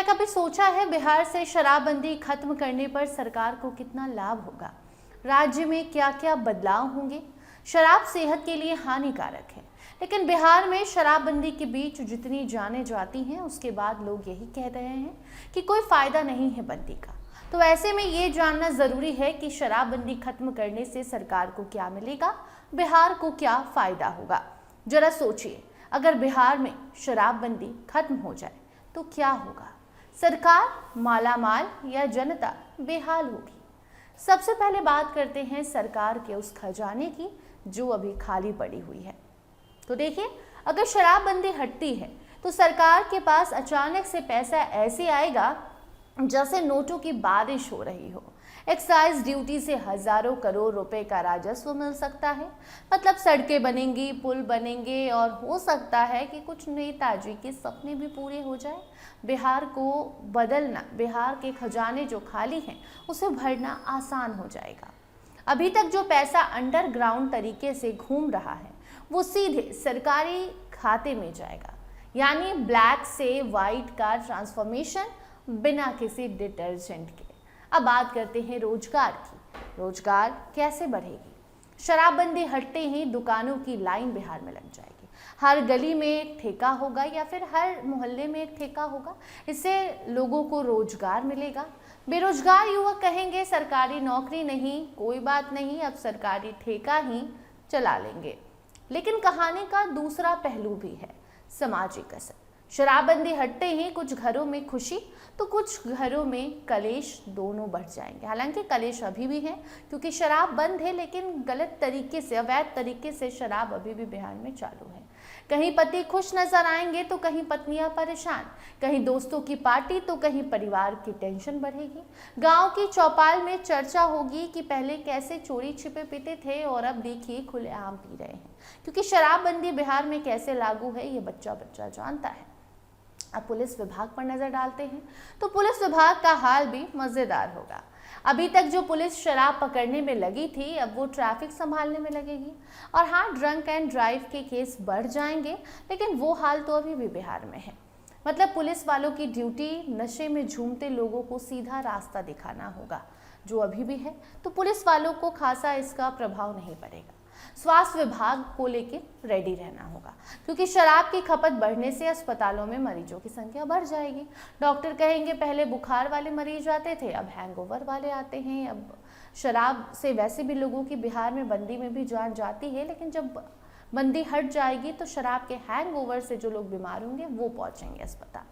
क्या कभी सोचा है बिहार से शराबबंदी खत्म करने पर सरकार को कितना लाभ होगा? राज्य में क्या क्या बदलाव होंगे? शराब सेहत के लिए हानिकारक है, लेकिन बिहार में शराबबंदी के बीच जितनी जानें जाती हैं उसके बाद लोग यही कह रहे हैं कि कोई फायदा नहीं है बंदी का। तो ऐसे में ये जानना जरूरी है कि शराबबंदी खत्म करने से सरकार को क्या मिलेगा, बिहार को क्या फायदा होगा। जरा सोचिए, अगर बिहार में शराबबंदी खत्म हो जाए तो क्या होगा? सरकार मालामाल या जनता बेहाल होगी? सबसे पहले बात करते हैं सरकार के उस खजाने की जो अभी खाली पड़ी हुई है। तो देखिए, अगर शराबबंदी हटती है तो सरकार के पास अचानक से पैसा ऐसे आएगा जैसे नोटों की बारिश हो रही हो। एक्साइज ड्यूटी से हजारों करोड़ रुपए का राजस्व मिल सकता है। मतलब सड़कें बनेंगी, पुल बनेंगे और हो सकता है कि कुछ नेताजी के सपने भी पूरे हो जाए। बिहार को बदलना, बिहार के खजाने जो खाली हैं उसे भरना आसान हो जाएगा। अभी तक जो पैसा अंडरग्राउंड तरीके से घूम रहा है वो सीधे सरकारी खाते में जाएगा, यानी ब्लैक से व्हाइट का ट्रांसफॉर्मेशन बिना किसी डिटर्जेंट के। अब बात करते हैं रोजगार की। रोजगार कैसे बढ़ेगी? शराबबंदी हटते ही दुकानों की लाइन बिहार में लग जाएगी। हर गली में एक ठेका होगा या फिर हर मोहल्ले में एक ठेका होगा। इससे लोगों को रोजगार मिलेगा। बेरोजगार युवक कहेंगे सरकारी नौकरी नहीं, कोई बात नहीं, अब सरकारी ठेका ही चला लेंगे। लेकिन कहानी का दूसरा पहलू भी है, सामाजिक असर। शराबबंदी हटते ही कुछ घरों में खुशी तो कुछ घरों में कलेश दोनों बढ़ जाएंगे। हालांकि कलेश अभी भी है क्योंकि शराब बंद है, लेकिन गलत तरीके से, अवैध तरीके से शराब अभी भी बिहार में चालू है। कहीं पति खुश नजर आएंगे तो कहीं पत्नियां परेशान, कहीं दोस्तों की पार्टी तो कहीं परिवार की टेंशन बढ़ेगी। गांव की चौपाल में चर्चा होगी कि पहले कैसे चोरी छिपे पीते थे और अब देखिए खुलेआम पी रहे हैं। क्योंकि शराबबंदी बिहार में कैसे लागू है ये बच्चा बच्चा जानता है। अब पुलिस विभाग पर नजर डालते हैं तो पुलिस विभाग का हाल भी मजेदार होगा। अभी तक जो पुलिस शराब पकड़ने में लगी थी अब वो ट्रैफिक संभालने में लगेगी। और हाँ, ड्रंक एंड ड्राइव के केस बढ़ जाएंगे, लेकिन वो हाल तो अभी भी बिहार में है। मतलब पुलिस वालों की ड्यूटी नशे में झूमते लोगों को सीधा रास्ता दिखाना होगा, जो अभी भी है। तो पुलिस वालों को खासा इसका प्रभाव नहीं पड़ेगा। स्वास्थ्य विभाग को लेके रेडी रहना होगा, क्योंकि शराब की खपत बढ़ने से अस्पतालों में मरीजों की संख्या बढ़ जाएगी। डॉक्टर कहेंगे पहले बुखार वाले मरीज आते थे, अब हैंगओवर वाले आते हैं। अब शराब से वैसे भी लोगों की बिहार में बंदी में भी जान जाती है, लेकिन जब बंदी हट जाएगी तो शराब के हैंगओवर से जो लोग बीमार होंगे वो पहुंचेंगे अस्पताल।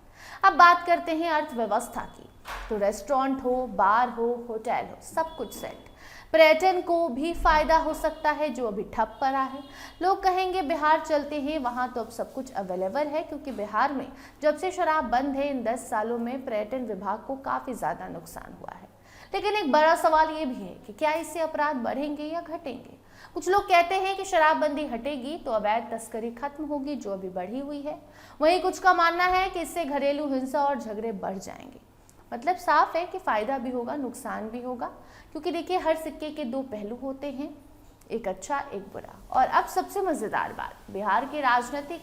अब बात करते हैं अर्थव्यवस्था की। तो रेस्टोरेंट हो, बार हो, होटल हो, सब कुछ सेट। पर्यटन को भी फायदा हो सकता है जो अभी ठप पड़ा है। लोग कहेंगे बिहार चलते हैं, वहां तो अब सब कुछ अवेलेबल है, क्योंकि बिहार में जब से शराब बंद है इन 10 सालों में पर्यटन विभाग को काफी ज्यादा नुकसान हुआ है। लेकिन एक बड़ा सवाल ये भी है कि क्या इससे अपराध बढ़ेंगे या घटेंगे? कुछ लोग कहते हैं कि शराबबंदी हटेगी तो अवैध तस्करी खत्म होगी जो अभी बढ़ी हुई है। वहीं कुछ का मानना है कि इससे घरेलू हिंसा और झगड़े बढ़ जाएंगे। मतलब साफ है कि फायदा भी होगा, नुकसान भी होगा, क्योंकि देखिए हर सिक्के के दो पहलू होते हैं, एक अच्छा एक बुरा। और अब सबसे मजेदार बात, बिहार के राजनीतिक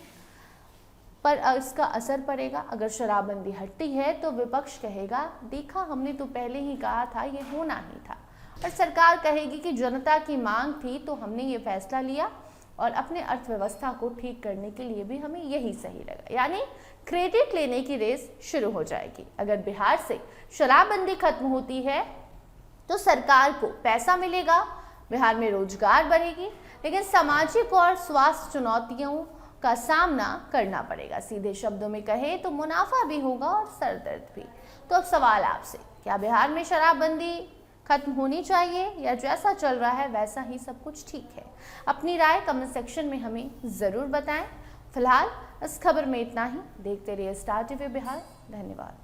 पर इसका असर पड़ेगा। अगर शराबबंदी हटती है तो विपक्ष कहेगा देखा हमने तो पहले ही कहा था, ये होना ही था। और सरकार कहेगी कि जनता की मांग थी तो हमने ये फैसला लिया और अपने अर्थव्यवस्था को ठीक करने के लिए भी हमें यही सही लगा। यानी क्रेडिट लेने की रेस शुरू हो जाएगी। अगर बिहार से शराबबंदी खत्म होती है तो सरकार को पैसा मिलेगा, बिहार में रोजगार बढ़ेगी, लेकिन सामाजिक और स्वास्थ्य चुनौतियों का सामना करना पड़ेगा। सीधे शब्दों में कहे तो मुनाफा भी होगा और सरदर्द भी। तो अब सवाल आपसे, क्या बिहार में शराबबंदी खत्म होनी चाहिए या जैसा चल रहा है वैसा ही सब कुछ ठीक है? अपनी राय कमेंट सेक्शन में हमें ज़रूर बताएं। फिलहाल इस खबर में इतना ही। देखते रहिए स्टार टीवी बिहार। धन्यवाद।